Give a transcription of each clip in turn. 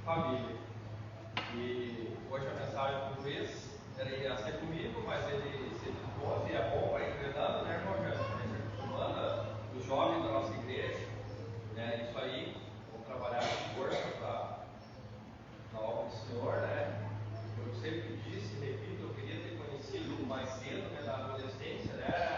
Família. E hoje a mensagem do Luiz ia ser comigo, mas ele se dispôs e é bom para ir treinando, né, irmão Jânio? A gente acostumando os jovens da nossa igreja, né? Isso aí, vamos trabalhar com força na obra do Senhor, né? Eu sempre disse, repito, eu queria ter conhecido mais cedo, né, na adolescência, né?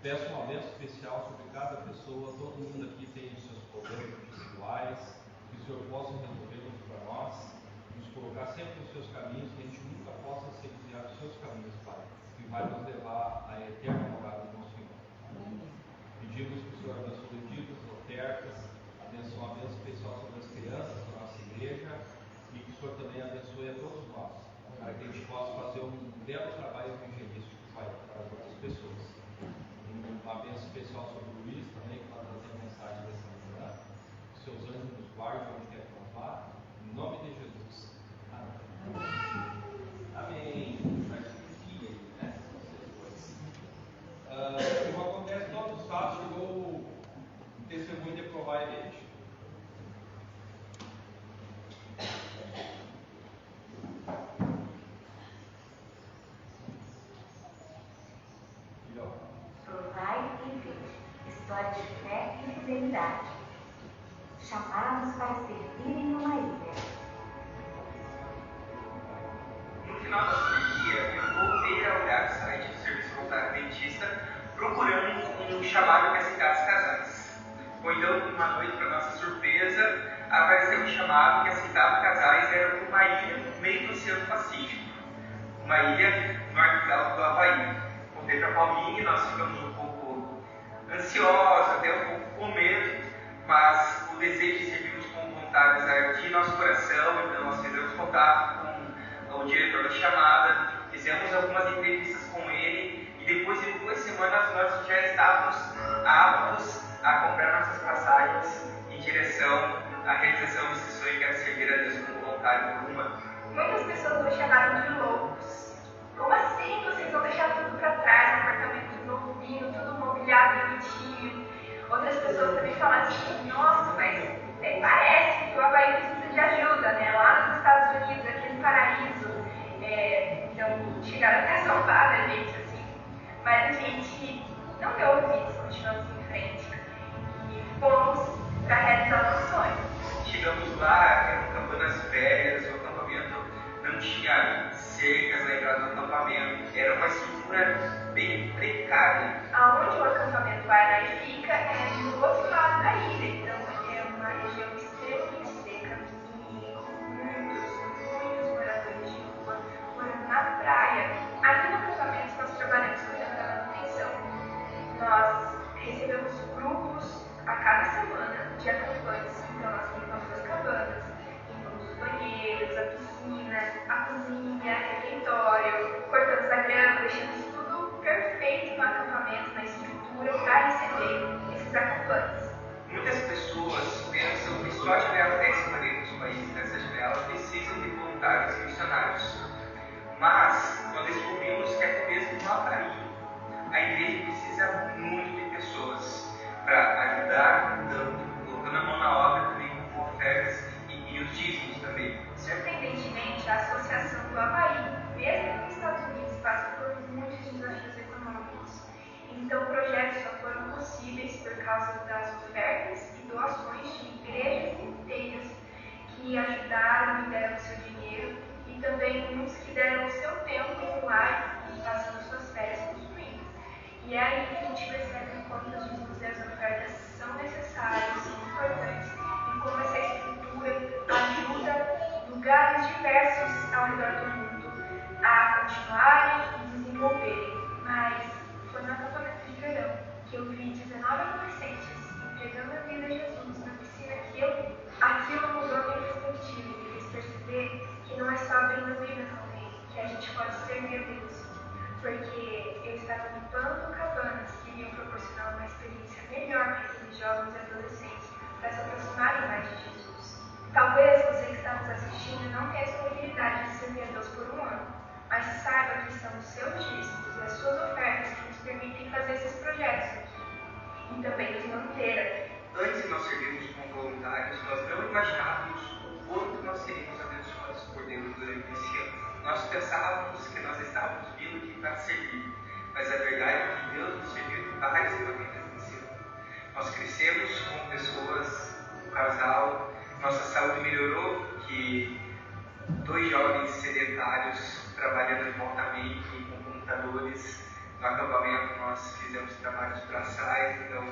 Peço uma bênção especial sobre cada pessoa. Todo mundo aqui tem os seus problemas individuais, que o Senhor possa resolvê-los para nós, nos colocar sempre nos seus caminhos, que a gente nunca possa se desviar dos seus caminhos, Pai, que vai nos levar à eterna morada do nosso Senhor. Pedimos que o Senhor abençoe ditas, ofertas, abençoe uma bênção especial sobre as crianças da nossa igreja, e que o Senhor também abençoe a todos nós, para que a gente possa fazer um belo trabalho evangelístico, Pai, para as outras pessoas. Uma bênção especial sobre o Luiz também, que vai trazer a mensagem dessa manhã. Que seus anjos nos guardem onde quer que nós vá. Em nome de Jesus. Amém. Amém. Faz fiquinha aí, né? Como acontece todos os sábados, chegou o testemunho de provar a igreja. História de fé e fidelidade, chamados para servirem numa ilha. No final da pandemia, eu voltei a olhar o site do Serviço Voluntário Adventista procurando um chamado que aceitasse casais. Ou então, uma noite, para nossa surpresa, apareceu um chamado que aceitava casais, era para uma ilha no meio do Oceano Pacífico, uma ilha no arquipélago do Havaí. Contei para a Paulinha e nós ficamos um pouco ansiosos, até um pouco com medo, mas o desejo de servirmos com voluntários ardia em nosso coração, então nós fizemos contato com o diretor da chamada, fizemos algumas entrevistas com ele e depois de 2 semanas nós já estávamos aptos a comprar nossas passagens em direção à realização desse sonho que era servir a Deus como voluntário por um ano. Muitas pessoas nos chamaram de loucos. Como assim? Vocês vão deixar tudo para trás, um apartamento novinho, tudo mobiliado, bonitinho. Outras pessoas também falaram assim, nossa, mas parece que o Havaí precisa de ajuda, né? Lá nos Estados Unidos, aquele paraíso. Então, chegaram até a salvar a gente, assim. Mas a gente não deu ouvidos, continuamos em frente. E fomos para realizar o nosso sonho. Chegamos lá, eram cabanas velhas, o acampamento não tinha cercas na entrada do acampamento, era uma estrutura bem precária. Aonde o acampamento Guaraí fica é do outro lado da ilha, então é uma região extremamente seca e com muitos moradores de rua morando na praia. Aqui no acampamento nós trabalhamos cuidando da manutenção. Nós recebemos grupos a cada semana de acampantes, então nós limpamos as cabanas, limpamos os banheiros, a piscina, a cozinha, refeitório, cortamos a grama, deixamos tudo perfeito no acampamento, na estrutura, para receber esses acampantes. Muitas pessoas pensam que só a janela 10 paredes do país, nessa janela, precisam de voluntários e missionários. Mas nós descobrimos que até mesmo no Havaí, a igreja precisa muito de pessoas para ajudar, colocando a mão na obra também com ofertas e os dízimos também. Surpreendentemente, a Associação do Havaí, mesmo nos Estados Unidos, passa por muitos desafios econômicos. Então, projetos só foram possíveis por causa das ofertas e doações de igrejas inteiras que ajudaram e deram seu dinheiro, e também muitos que deram o seu tempo em lá e passando suas férias construindo. E é aí que a gente percebe o quanto os dízimos e as ofertas são necessários e importantes, e como essa estrutura ajuda lugares diversos ao redor do mundo a continuarem e desenvolverem. Mas foi no acampamento de verão que eu vi 19 adolescentes entregando a vida a Jesus na piscina, que aquilo mudou a minha perspectiva e me fez perceber que não é só abrindo a vida também, que a gente pode servir a Deus. Porque eu estava limpando cabanas que iriam proporcionar uma experiência melhor para aqueles jovens e adolescentes, para se aproximarem mais de Jesus. Talvez você que está nos assistindo não tenha a disponibilidade de servir a Deus por um ano, mas saiba que são os seus dízimos e as suas ofertas que nos permitem fazer esses projetos aqui e também nos manter. Antes de nós servirmos como voluntários, nós não imaginávamos o quanto nós seríamos abençoados por Deus durante esse ano. Nós pensávamos que nós estávamos vindo aqui para servir, mas a verdade é que Deus nos serviu em várias maneiras nesse ano. Nós crescemos como pessoas, um casal, nossa saúde melhorou, que 2 jovens sedentários trabalhando remotamente com computadores no acampamento nós fizemos trabalhos braçais, então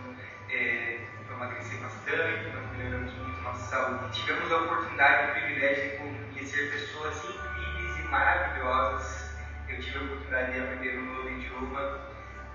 eu emagreci bastante, nós melhoramos muito nossa saúde. Tivemos a oportunidade e o privilégio de conhecer pessoas incríveis e maravilhosas. Eu tive a oportunidade de aprender um novo idioma.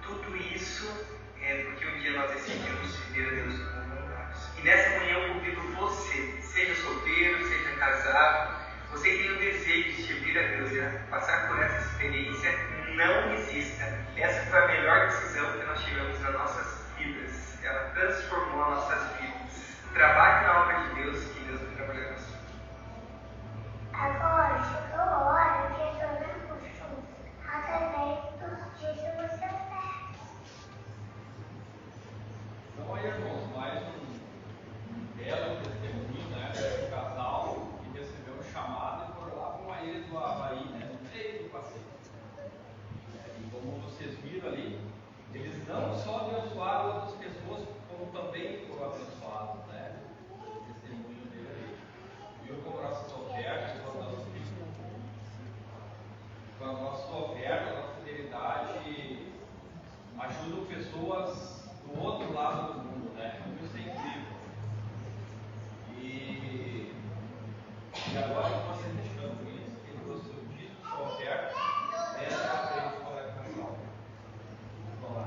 Tudo isso é porque um dia nós decidimos servir a Deus como voluntários. E nessa manhã eu convido você, seja solteiro, seja casado, você que tem o desejo de servir a Deus e passar por essa experiência, não desista. Essa foi a melhor decisão que nós tivemos nas nossas vidas. Ela transformou as nossas vidas. Trabalhe na obra de Deus, que Deus vai trabalhar na sua. Agora chegou a hora de retornarmos aos eventos de suas festas. Então aí, irmãos, mais um belo testemunho, né, de um casal que recebeu um chamado e foram lá para uma ilha do Havaí, né, no meio do passeio. E como vocês viram ali, eles não só abençoaram outras pessoas, como também foram abençoados, né? O testemunho dele ali. Viu como nossas ofertas, com a nossa oferta, a nossa fidelidade, ajudam pessoas do outro lado do mundo, né? Isso é incrível. E agora que nós fechamos isso, quem trouxe o disco, sua oferta, entra à frente para a canção. Vamos lá.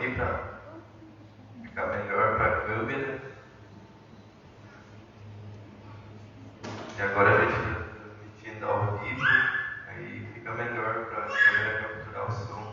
aqui para ficar melhor para a câmera. E agora a gente está transmitindo ao vivo, aí fica melhor para a câmera capturar o som.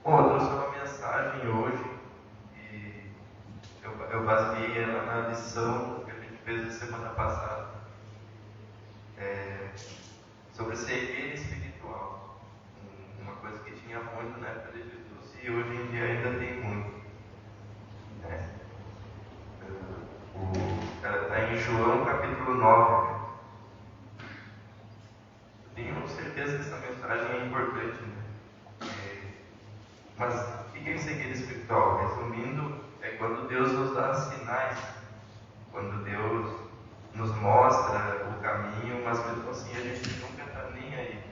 Bom, eu trouxe uma mensagem hoje e eu baseei ela na lição que a gente fez na semana passada sobre cegueira espiritual. Uma coisa que tinha muito na época de Jesus e hoje em dia ainda tem muito. Está em João capítulo 9. Tenho certeza que essa mensagem é importante, né? Mas o que é cegueira espiritual? Resumindo, é quando Deus nos dá sinais, quando Deus nos mostra o caminho, mas mesmo assim a gente nunca está nem aí.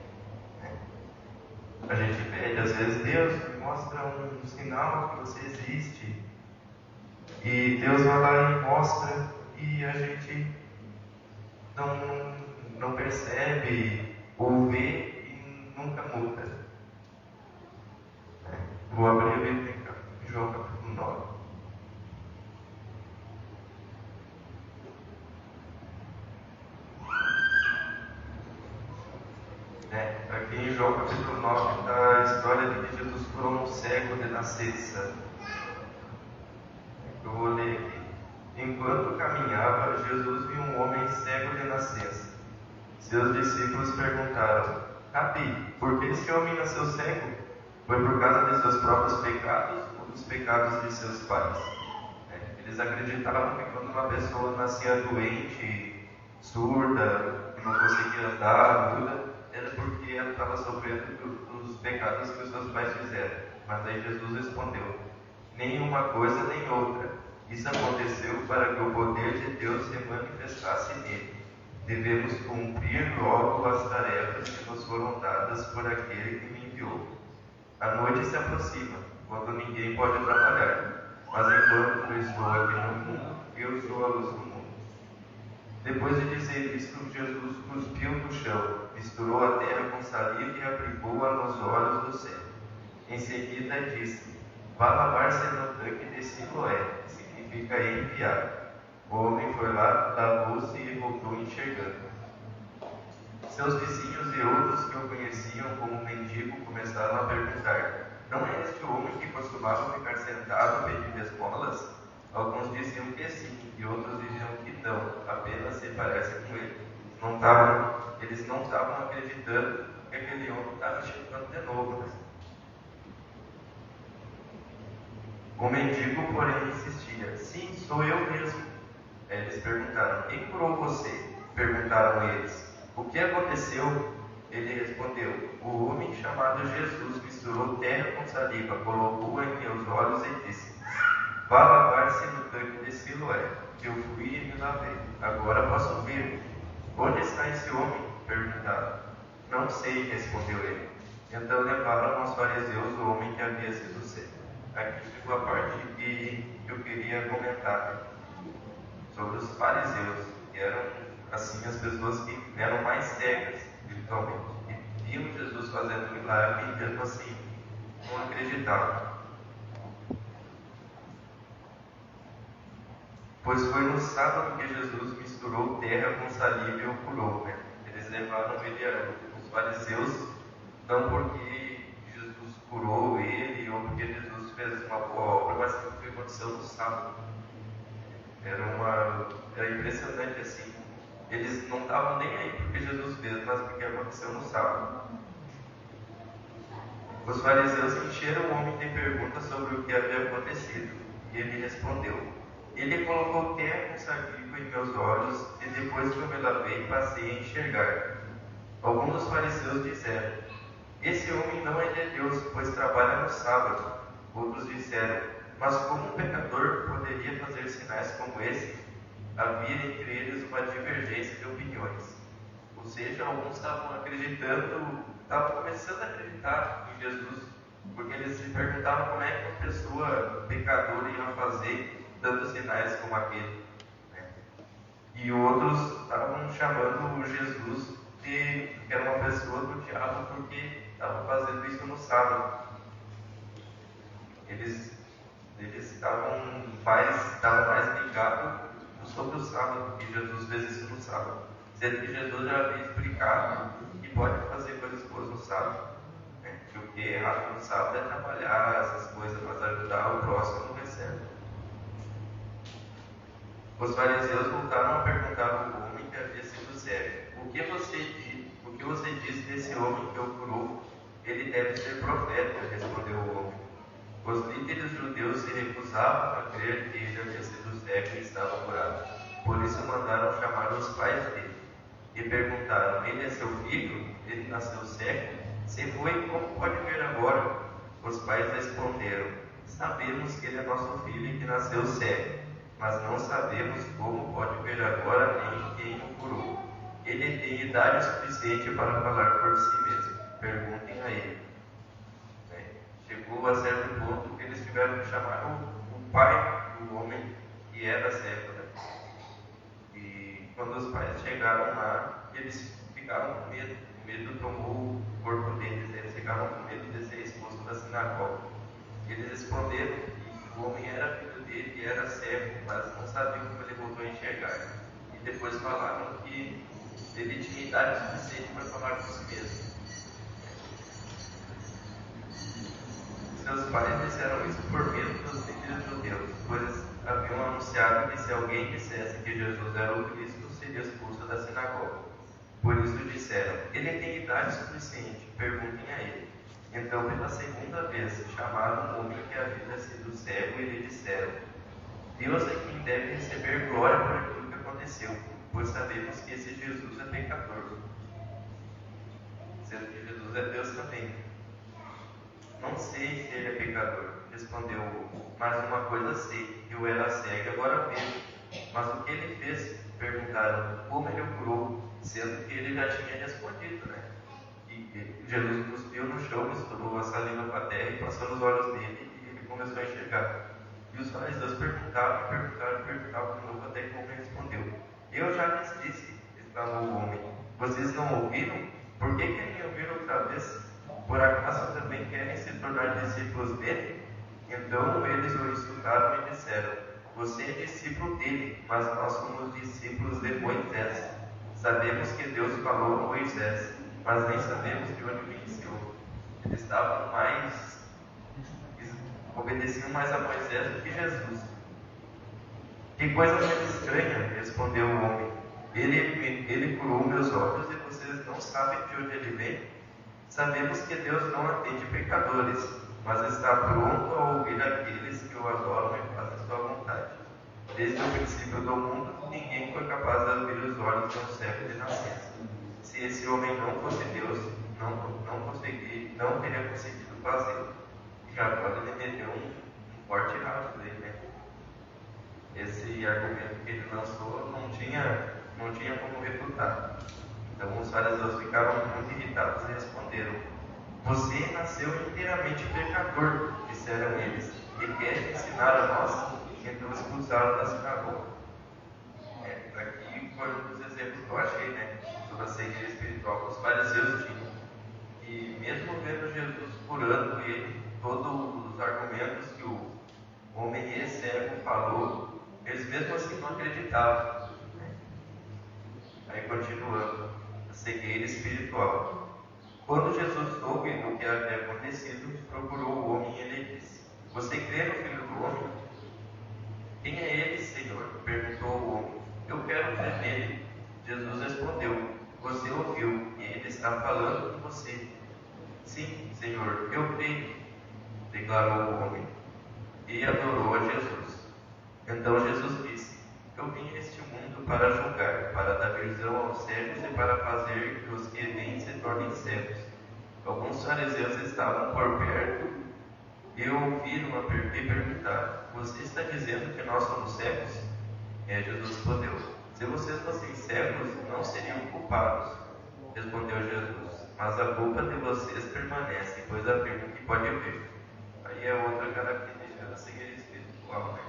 Né? A gente pede, às vezes, Deus me mostra um sinal que você existe, e Deus vai lá e mostra, e a gente não percebe ou vê e nunca muda. Vou abrir a Bíblia em João capítulo 9. Aqui em João capítulo 9 está a história de que Jesus curou um cego de nascença. Eu vou ler aqui. Enquanto caminhava, Jesus viu um homem cego de nascença. Seus discípulos perguntaram: Rabi, por que esse homem nasceu cego? Foi por causa de seus próprios pecados ou dos pecados de seus pais? Eles acreditavam que quando uma pessoa nascia doente, surda, que não conseguia andar, muda, era porque ela estava sofrendo dos pecados que os seus pais fizeram. Mas aí Jesus respondeu: nenhuma coisa nem outra. Isso aconteceu para que o poder de Deus se manifestasse nele. Devemos cumprir logo as tarefas que nos foram dadas por aquele que me enviou. A noite se aproxima, quando ninguém pode trabalhar, mas enquanto eu estou aqui no mundo, eu sou a luz do mundo. Depois de dizer isto, Jesus cuspiu no chão, misturou a terra com saliva e aplicou-a nos olhos do cego. Em seguida disse: vá lavar-se no tanque de Siloé, que significa enviado. O homem foi lá, lavou-se e voltou enxergando. Seus vizinhos e outros que o conheciam como mendigo começaram a perguntar: não é este o homem que costumava ficar sentado pedindo esmolas? Alguns diziam que sim, e outros diziam que não, apenas se parece com ele. Eles não estavam acreditando que aquele homem estava chegando de novo. O mendigo, porém, insistia: sim, sou eu mesmo. Eles perguntaram: quem curou você? Perguntaram eles: o que aconteceu? Ele respondeu: o homem chamado Jesus misturou terra com saliva, colocou-a em meus olhos e disse: vá lavar-se no tanque de Siloé. Eu fui e me lavei. Agora posso ver. Onde está esse homem? Perguntaram. Não sei, respondeu ele. Então levaram aos fariseus o homem que havia sido cego. Aqui ficou a parte que eu queria comentar sobre os fariseus, que eram assim as pessoas que eram mais cegas espiritualmente, e viam Jesus fazendo milagre e mesmo assim não acreditavam. Pois foi no sábado que Jesus misturou terra com saliva e o curou. Eles levaram ele os fariseus, não porque Jesus curou ele ou porque Jesus fez uma boa obra, mas porque aconteceu no sábado. Era impressionante assim. Eles não estavam nem aí porque Jesus fez, mas porque aconteceu no sábado. Os fariseus encheram o homem de perguntas sobre o que havia acontecido. E ele respondeu: ele colocou terra com saliva em meus olhos, e depois que eu me lavei, passei a enxergar. Alguns dos fariseus disseram: esse homem não é de Deus, pois trabalha no sábado. Outros disseram: mas como um pecador poderia fazer sinais como esse? Havia entre eles uma divergência de opiniões. Ou seja, alguns estavam acreditando estavam começando a acreditar em Jesus, porque eles se perguntavam como é que uma pessoa pecadora ia fazer tantos sinais como aquele. Né? E outros estavam chamando Jesus que era uma pessoa do diabo porque estava fazendo isso no sábado. Eles estavam mais ligados sobre o sábado, que Jesus fez isso no sábado. Sendo que Jesus já havia explicado que pode fazer coisas boas no sábado. Né? Que o que é errado no sábado é trabalhar essas coisas, mas ajudar o próximo no recebe. Os fariseus voltaram a perguntar ao homem que havia sido cego: O que você diz desse homem que o curou? Ele deve ser profeta, respondeu o homem. Os líderes judeus se recusavam a crer que ele havia sido cego e estava curado. Por isso mandaram chamar os pais dele. E perguntaram: Ele é seu filho? Ele nasceu cego? Se foi, como pode ver agora? Os pais responderam: Sabemos que ele é nosso filho e que nasceu cego, mas não sabemos como pode ver agora nem quem o curou. Ele tem idade suficiente para falar por si mesmo. Perguntem a ele. Chegou a certo ponto que eles tiveram que chamar o pai do homem que era cego. Né? E quando os pais chegaram lá, eles ficaram com medo. O medo tomou o corpo deles. Eles ficaram com medo de ser expulso da sinagoga. Eles responderam que o homem era filho dele e era cego, mas não sabiam como ele voltou a enxergar. E depois falaram que ele tinha idade suficiente para falar por si mesmo. Seus pais disseram isso por medo dos líderes judeus, pois haviam anunciado que se alguém dissesse que Jesus era o Cristo, seria expulso da sinagoga. Por isso disseram: Ele tem idade suficiente, perguntem a ele. Então, pela segunda vez, chamaram um homem que havia sido cego e lhe disseram: Deus é quem deve receber glória por aquilo que aconteceu, pois sabemos que esse Jesus é pecador. Sendo que Jesus é Deus também. Não sei se ele é pecador, respondeu o homem, mas uma coisa sei, eu era cego, agora vejo. Mas o que ele fez? Perguntaram: Como ele o curou? Sendo que ele já tinha respondido, né? E Jesus cuspiu no chão, misturou a saliva com a terra e passou nos olhos dele e ele começou a enxergar. E os fariseus perguntavam de novo até que o homem respondeu: Eu já lhes disse, exclamou o homem. Vocês não ouviram? Por que querem ouvir outra vez? Por acaso também querem se tornar discípulos dele? Então eles o insultaram e disseram: Você é discípulo dele, mas nós somos discípulos de Moisés. Sabemos que Deus falou a Moisés, mas nem sabemos de onde vem esse homem. Eles obedeciam mais a Moisés do que Jesus. Que coisa mais estranha, respondeu o homem. Ele curou meus olhos e vocês não sabem de onde ele vem? Sabemos que Deus não atende pecadores, mas está pronto a ouvir aqueles que o adoram e fazem sua vontade. Desde o princípio do mundo, ninguém foi capaz de abrir os olhos de um cego de nascença. Se esse homem não fosse Deus, não teria conseguido fazê-lo. E agora ele meteu um forte rápido aí, né? Esse argumento que ele lançou não tinha como refutar. Então os fariseus ficaram muito irritados e responderam: Você nasceu inteiramente pecador, disseram eles, e quer ensinar a nós? Então expulsaram da sinagoga. Aqui foi um dos exemplos que eu achei, né, sobre a cegueira espiritual que os fariseus tinham. E mesmo vendo Jesus curando ele, todos os argumentos que o homem cego falou, eles mesmo assim não acreditavam. Aí continuando, a cegueira espiritual. Quando Jesus soube do que havia acontecido, procurou o homem e ele disse: Você crê no Filho do Homem? Quem é ele, Senhor? Perguntou o homem. Eu quero crer nele. Jesus respondeu: Você ouviu, e ele está falando com você. Sim, Senhor, eu creio, declarou o homem. E adorou a Jesus. Então Jesus disse: Eu vim a este mundo para julgar, para dar visão aos cegos e para fazer que os que veem se tornem cegos. Alguns fariseus estavam por perto e ouviram e perguntaram: Você está dizendo que nós somos cegos? E Jesus respondeu: Se vocês fossem cegos, não seriam culpados. Respondeu Jesus: mas a boca de vocês permanece, pois afirmam que pode ver. Aí é outra característica da cegueira espiritual, né?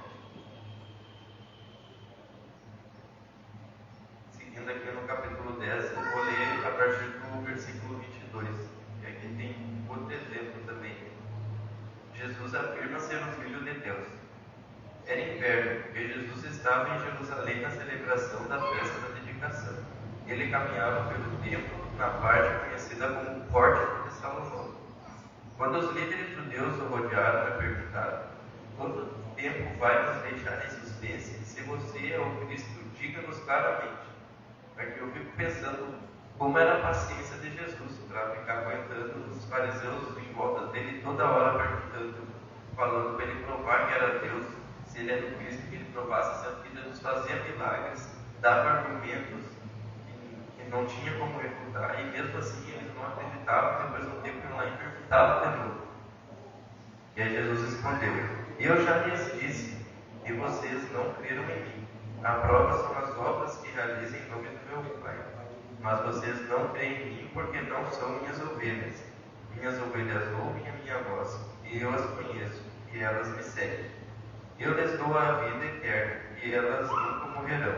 Seguindo aqui no capítulo 10, eu vou ler a partir do versículo 22. E aqui tem outro exemplo também. Jesus afirma ser o Filho de Deus. Era inverno, e Jesus estava em Jerusalém na celebração da festa da dedicação. Ele caminhava pelo templo, na parte conhecida como Pórtico de Salomão. Quando os líderes judeus o rodearam e perguntaram: quanto tempo vai nos deixar em suspense? Se você é o Cristo, diga-nos claramente. Aqui eu fico pensando como era a paciência de Jesus para ficar aguentando os fariseus em volta dele toda hora perguntando, falando para ele provar que era Deus, se ele era o Cristo, que ele provasse, sendo que Jesus fazia milagres, dava argumentos que não tinha como refutar, e mesmo assim eles não acreditavam. Depois de um tempo iam lá e perguntavam de novo. E aí Jesus respondeu: eu já lhes disse, e vocês não creram em mim. A prova são as obras que realizo em nome do meu Pai. Mas vocês não creem em mim porque não são minhas ovelhas. Minhas ovelhas ouvem a minha voz, e eu as conheço, e elas me seguem. Eu lhes dou a vida eterna, e elas nunca morrerão.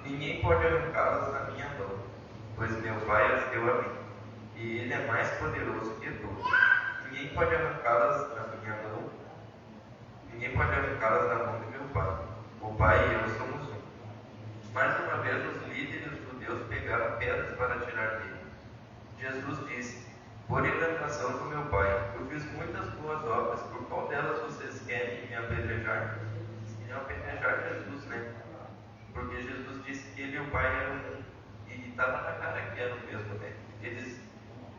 Ninguém pode arrancá-las da minha mão, pois meu Pai as deu a mim, e Ele é mais poderoso que todos. Ninguém pode arrancá-las da minha mão, ninguém pode arrancá-las da mão de meu Pai. O Pai e eu somos um. Mais uma vez, os líderes judeus pegaram pedras para tirar dele. Jesus disse: por enganação do meu Pai, eu fiz muitas boas obras, por qual delas vocês querem me apedrejar? Eles queriam apedrejar Jesus, né? Porque Jesus disse que ele e o Pai eram um, e estava na cara que eram o mesmo, né? Eles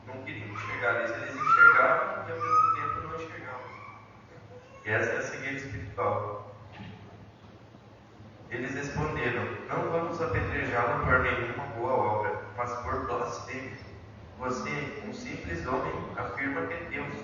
não queriam enxergar isso, eles enxergavam e ao mesmo tempo não enxergavam. E essa é a cegueira espiritual. Eles responderam: não vamos apedrejá-lo por nenhuma boa obra, mas por blasfêmia. Você, um simples homem, afirma que é Deus.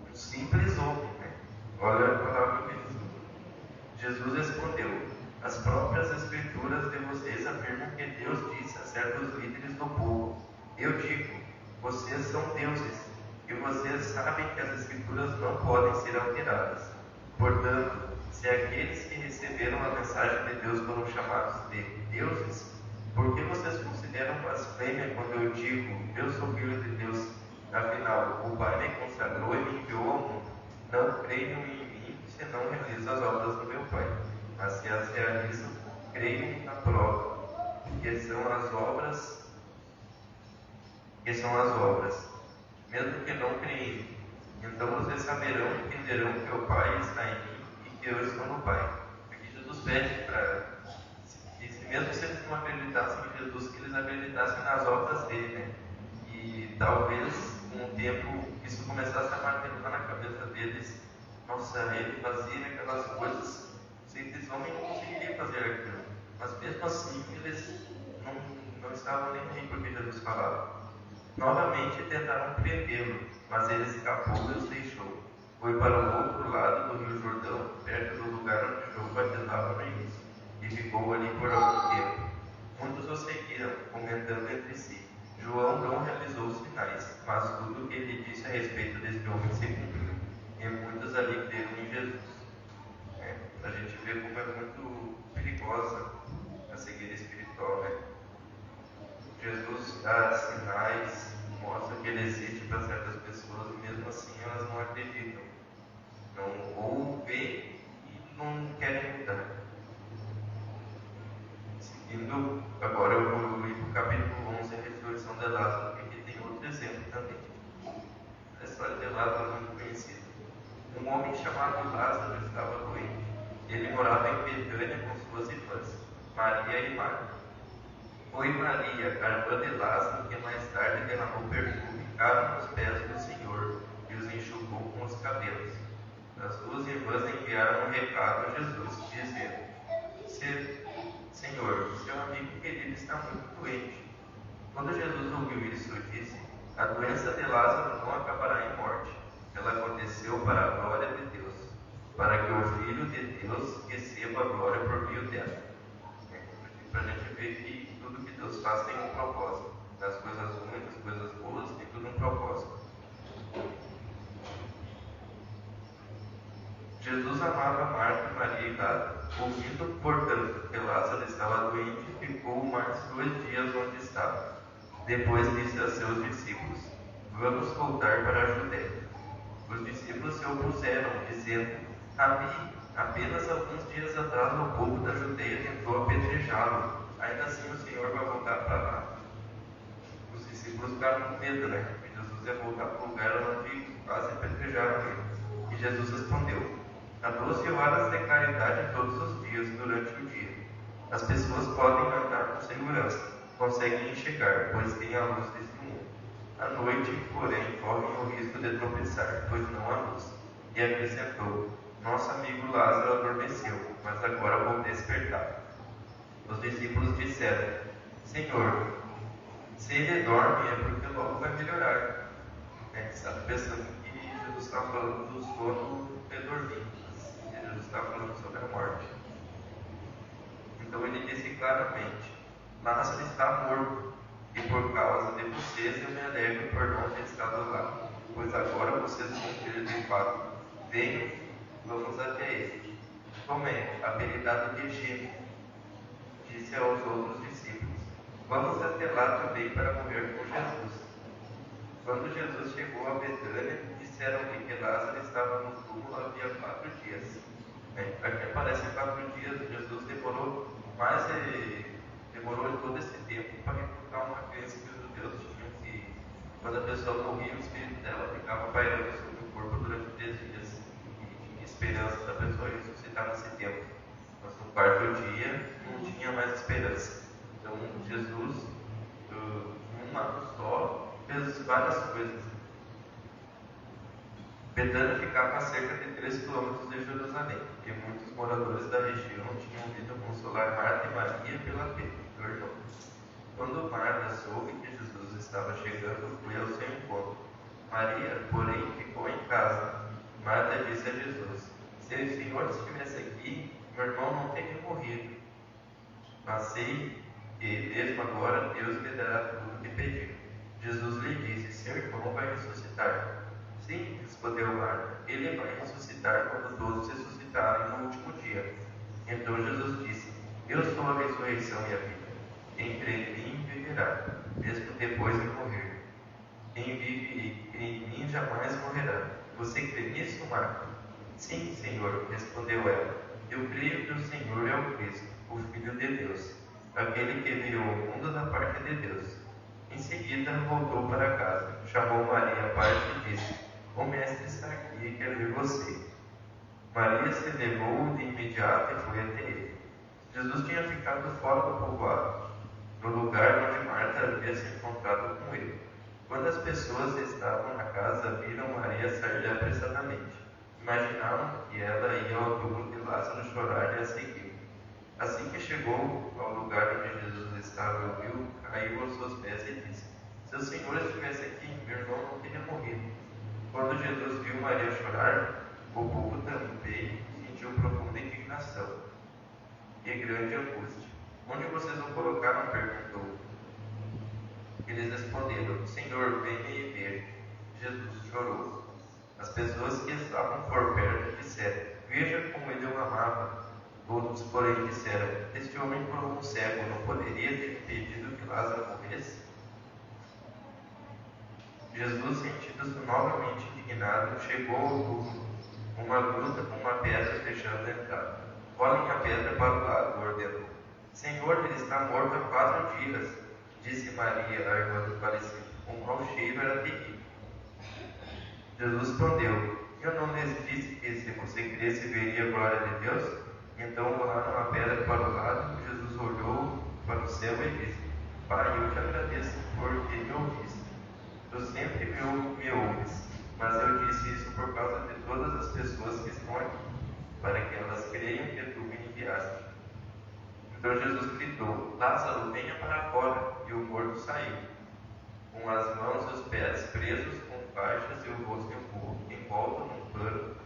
Um simples homem, né? Olha a palavra que Jesus respondeu: as próprias escrituras de vocês afirmam que Deus disse a certos líderes do povo: eu digo, vocês são deuses, e vocês sabem que as escrituras não podem ser alteradas. Portanto, se aqueles que receberam a mensagem de Deus foram chamados de deuses, por que vocês consideram blasfêmia quando eu digo, eu sou filho de Deus? Afinal, o Pai me consagrou e me enviou ao mundo. Não creiam em mim se não realizo as obras do meu Pai. Mas se as realizo, creiam na prova, que são as obras, mesmo que não creem. Então vocês saberão e entenderão que o Pai está em mim e que eu estou no Pai. Aqui Jesus pede para que, mesmo se eles não acreditassem em Jesus, que eles acreditassem nas obras dele, né? E talvez, com o tempo, isso começasse a martelar na cabeça deles. Nossa, ele fazia aquelas coisas, simples homem não conseguiria fazer aquilo. Mas mesmo assim, eles não estavam nem aí porque Jesus falava. Novamente tentaram prendê-lo, mas ele escapou e os deixou. Foi para o outro lado do Rio Jordão, perto do lugar onde João batizava no início, e ficou ali por algum tempo. Muitos o seguiram, comentando entre si: João não realizou sinais, mas tudo o que ele disse a respeito deste homem se cumpriu. E muitos ali creram em Jesus. A gente vê como é muito perigosa a cegueira espiritual, né? Jesus dá sinais, mostra que ele existe para certas pessoas e mesmo assim elas não acreditam. Ou vê e não querem mudar. Seguindo, agora eu vou ir para o capítulo 11, a ressurreição de Lázaro, porque aqui tem outro exemplo também. A história de Lázaro é muito conhecida. Um homem chamado Lázaro estava doente. Ele morava em Betânia com suas irmãs, Maria e Marta. Foi Maria, a irmã de Lázaro, que mais tarde derramou perfume caro nos pés do Senhor e os enxugou com os cabelos. As duas irmãs enviaram um recado a Jesus, dizendo: Senhor, seu amigo querido está muito doente. Quando Jesus ouviu isso, disse: a doença de Lázaro não acabará em morte. Ela aconteceu para a glória de Deus, para que o Filho de Deus receba a glória por meio dela. Para a gente ver que tudo que Deus faz tem um propósito. Nas coisas ruins, nas coisas boas, tem tudo um propósito. Jesus amava Marta, Maria e Lázaro. Ouvindo, portanto, que Lázaro estava doente, ficou mais 2 dias onde estava. Depois disse a seus discípulos: Vamos voltar para a Judéia. Os discípulos se opuseram, dizendo: Rabi, apenas alguns dias atrás o povo da Judéia tentou apedrejá-lo. Ainda assim o Senhor vai voltar para lá? Os discípulos ficaram com medo, né? Que Jesus ia voltar para o lugar onde quase apedrejaram ele. E Jesus respondeu: Há 12 horas de claridade todos os dias durante o dia. As pessoas podem andar com segurança, conseguem enxergar, pois têm a luz deste mundo. À noite, porém, correm o risco de tropeçar, pois não há luz. E acrescentou: Nosso amigo Lázaro adormeceu, mas agora vou despertar. Os discípulos disseram: Senhor, se ele dorme é porque logo vai melhorar. Sabe, pensando que Jesus está falando do sono de dormir. Jesus está falando sobre a morte. Então ele disse claramente: Lázaro está morto, e por causa de vocês eu me alegro por não ter estado lá, pois agora vocês vão ver de fato. Venham, vamos até ele. Tomé, apelidado de Gêmeo, disse aos outros discípulos: Vamos até lá também para morrer com Jesus. Quando Jesus chegou a Betânia, disseram-lhe que Lázaro estava no túmulo havia 4 dias. Aqui aparece 4 dias. Jesus demorou todo esse tempo para refutar uma crença que os judeus tinham, que quando a pessoa morria, o espírito dela ficava pairando sobre o corpo durante 3 dias e tinha esperança da pessoa ressuscitar nesse tempo. Mas no 4º dia não tinha mais esperança. Então Jesus, num ato só, fez várias coisas. Betânia ficava a cerca de 3 quilômetros de Jerusalém, e muitos moradores da região tinham vindo consolar Marta e Maria pela perda do irmão. Quando Marta soube que Jesus estava chegando, foi ao seu encontro. Maria, porém, ficou em casa. Marta disse a Jesus: Se o Senhor estivesse aqui, meu irmão não teria morrido. Mas sei que, mesmo agora, Deus me dará tudo o que pedir. Jesus lhe disse: Seu irmão vai ressuscitar. Sim, respondeu Marta, ele vai ressuscitar quando todos ressuscitarem no último dia. Então Jesus disse: Eu sou a ressurreição e a vida. Quem crê em mim viverá, mesmo depois de morrer. Quem vive em mim jamais morrerá. Você crê nisso, Marta? Sim, Senhor, respondeu ela. Eu creio que o Senhor é o Cristo, o Filho de Deus, aquele que veio ao mundo da parte de Deus. Em seguida voltou para casa, chamou Maria à parte e disse: O mestre está aqui e quer ver você. Maria se levou de imediato e foi até ele. Jesus tinha ficado fora do povoado, no lugar onde Marta havia se encontrado com ele. Quando as pessoas estavam na casa, viram Maria sair apressadamente. Imaginaram que ela ia ao túmulo de Lázaro chorar e a seguir. Assim que chegou ao lugar onde Jesus estava, viu, caiu aos seus pés e disse: Se o Senhor estivesse aqui, meu irmão não teria morrido. Quando Jesus viu Maria chorar, o povo também sentiu profunda indignação e grande angústia. Onde vocês o colocaram? Perguntou. Eles responderam: Senhor, vem me ver. Jesus chorou. As pessoas que estavam por perto disseram: Veja como ele o amava. Outros, porém, disseram: Este homem curou um cego, não poderia ter impedido que Lázaro morresse? Jesus, sentindo-se novamente indignado, chegou ao túmulo, uma gruta com uma pedra fechando a entrada. Rolem a pedra para o lado, ordenou. Senhor, ele está morto há 4 dias, disse Maria, a irmã do falecido. O mau cheiro era terrível. Jesus respondeu: Eu não lhes disse que, se você cresce, veria a glória de Deus? Então rolaram a pedra para o lado. Jesus olhou para o céu e disse: Pai, eu te agradeço porque me ouviste. Tu sempre me ouves, mas eu disse isso por causa de todas as pessoas que estão aqui, para que elas creiam que tu me enviaste. Então Jesus gritou: Lázaro, venha para fora. E o morto saiu, com as mãos e os pés presos com faixas e o rosto envolto num pano.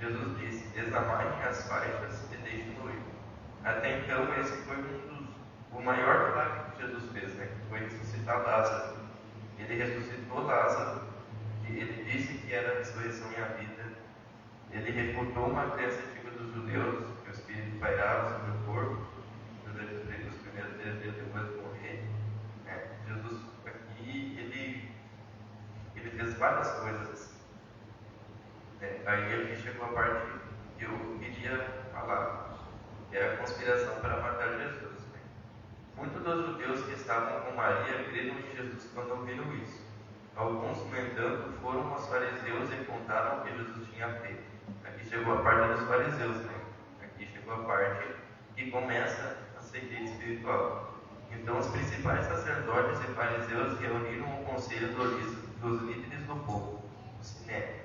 Jesus disse: Desamarrem as faixas e deixem-no ir. Até então, esse foi o maior milagre que Jesus fez, que foi ressuscitar Lázaro. Ele ressuscitou Lázaro, e ele disse que era a ressurreição e a vida. Ele executou uma crença antiga dos judeus, que o espírito pairava sobre o corpo, durante os primeiros 3 dias depois de morrer. Jesus aqui, ele fez várias coisas. Aí aqui chegou a parte que eu queria falar, que é a conspiração para matar Jesus. Muitos dos judeus que estavam com Maria creram em Jesus quando ouviram isso. Alguns, no entanto, foram aos fariseus e contaram o que Jesus tinha feito. Aqui chegou a parte dos fariseus, Aqui chegou a parte que começa a sequia espiritual. Então, os principais sacerdotes e fariseus reuniram o conselho dos líderes do povo, o Sinédrio.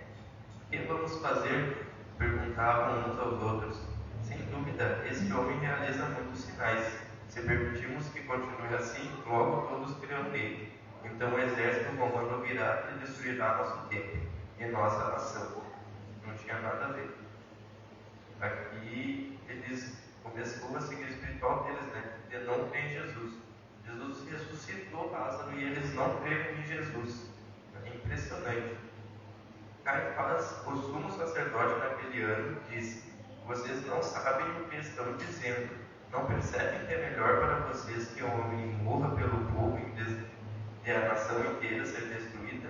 O que vamos fazer? Perguntavam uns aos outros. Sem dúvida, esse homem realiza muitos sinais. Se permitirmos que continue assim, logo todos crerão nele. Então o exército romano virá e destruirá nosso templo e nossa nação. Não tinha nada a ver. Aqui eles começou a seguir o espiritual deles, de não crer em Jesus. Jesus ressuscitou Lázaro e eles não creram em Jesus. É impressionante. Caifás, o sumo sacerdote naquele ano, disse: vocês não sabem o que estão dizendo. Não percebem que é melhor para vocês que um homem morra pelo povo em vez de a nação inteira ser destruída?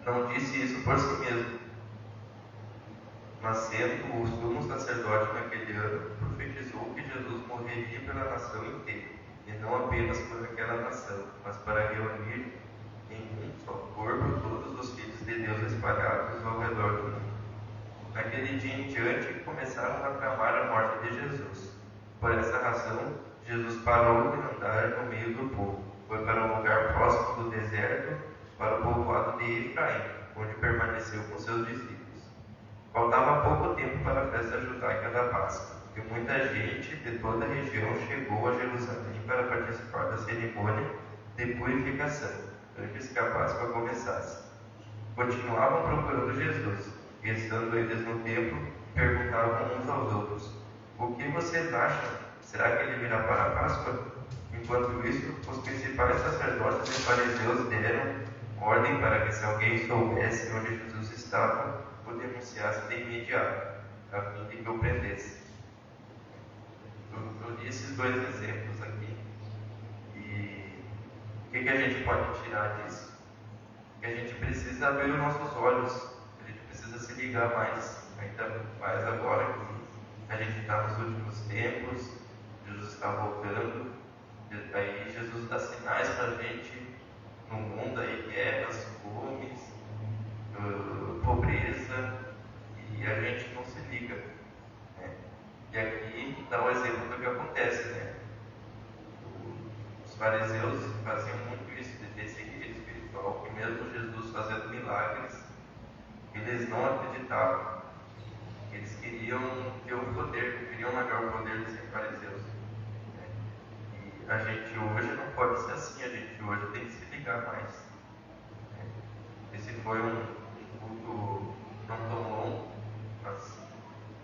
Não disse isso por si mesmo, mas sendo o sumo sacerdote naquele ano, profetizou que Jesus morreria pela nação inteira, e não apenas por aquela nação, mas para reunir em um só corpo todos os filhos de Deus espalhados ao redor do mundo. Naquele dia em diante, começaram a tramar a morte de Jesus. Por essa razão, Jesus parou de andar no meio do povo. Foi para um lugar próximo do deserto, para o povoado de Efraim, onde permaneceu com seus discípulos. Faltava pouco tempo para a festa judaica da Páscoa, e muita gente de toda a região chegou a Jerusalém para participar da cerimônia de purificação, antes que a Páscoa começasse. Continuavam procurando Jesus, e estando eles no templo, perguntavam uns aos outros: o que vocês acham? Será que ele virá para a Páscoa? Enquanto isso, os principais sacerdotes e fariseus deram ordem para que, se alguém soubesse onde Jesus estava, o denunciasse de imediato, a fim de que o prendesse. Eu li esses 2 exemplos aqui. E o que a gente pode tirar disso? Que a gente precisa abrir os nossos olhos, a gente precisa se ligar mais, ainda mais agora que a gente está nos últimos tempos, Jesus está voltando, aí Jesus dá sinais para a gente no mundo, aí guerras, fomes, pobreza, e a gente não se liga. E aqui dá o exemplo do que acontece. Os fariseus faziam muito isso, de ter seguida espiritual, que mesmo Jesus fazendo milagres, eles não acreditavam. Eles queriam ter o poder, queriam largar o poder de ser fariseus. E a gente hoje não pode ser assim, a gente hoje tem que se ligar mais. Esse foi um culto não tão longo, mas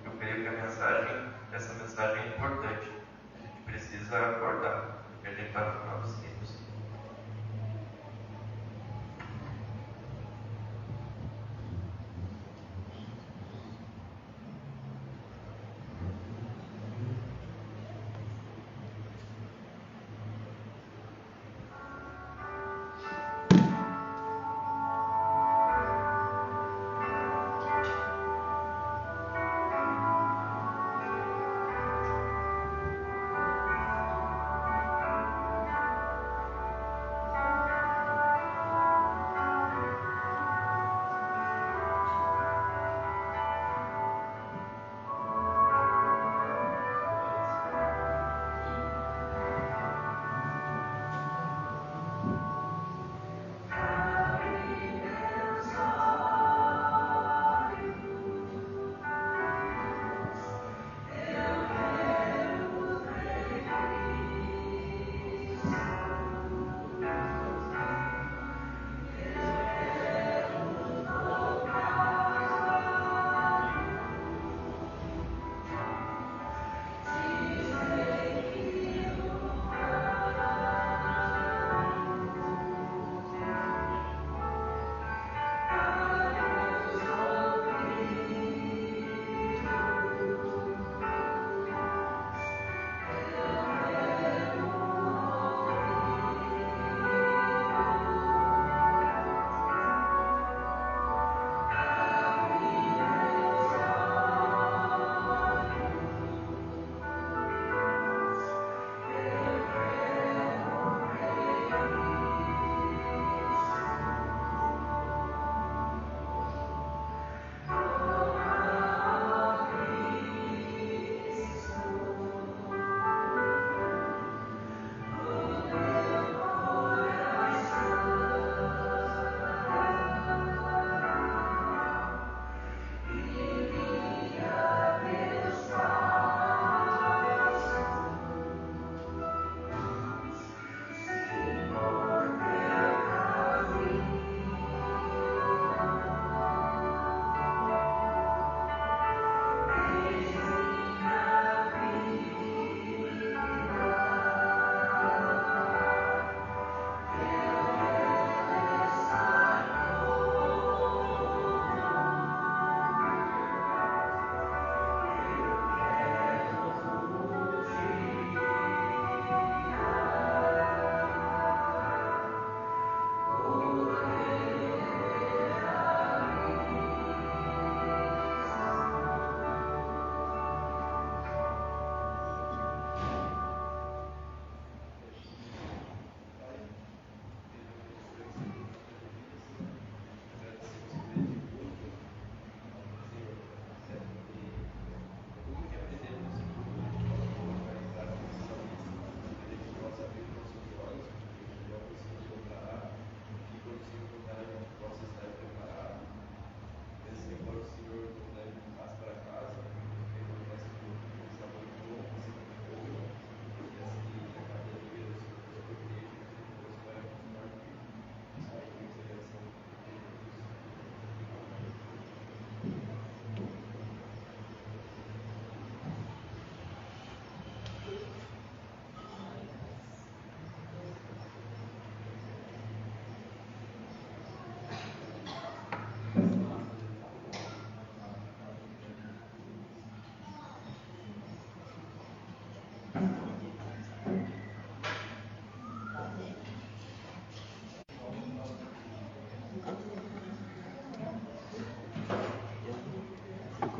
eu creio que essa mensagem é importante. A gente precisa acordar, porque a gente está no final dos tempos.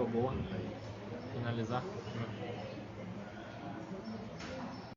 boa para finalizar.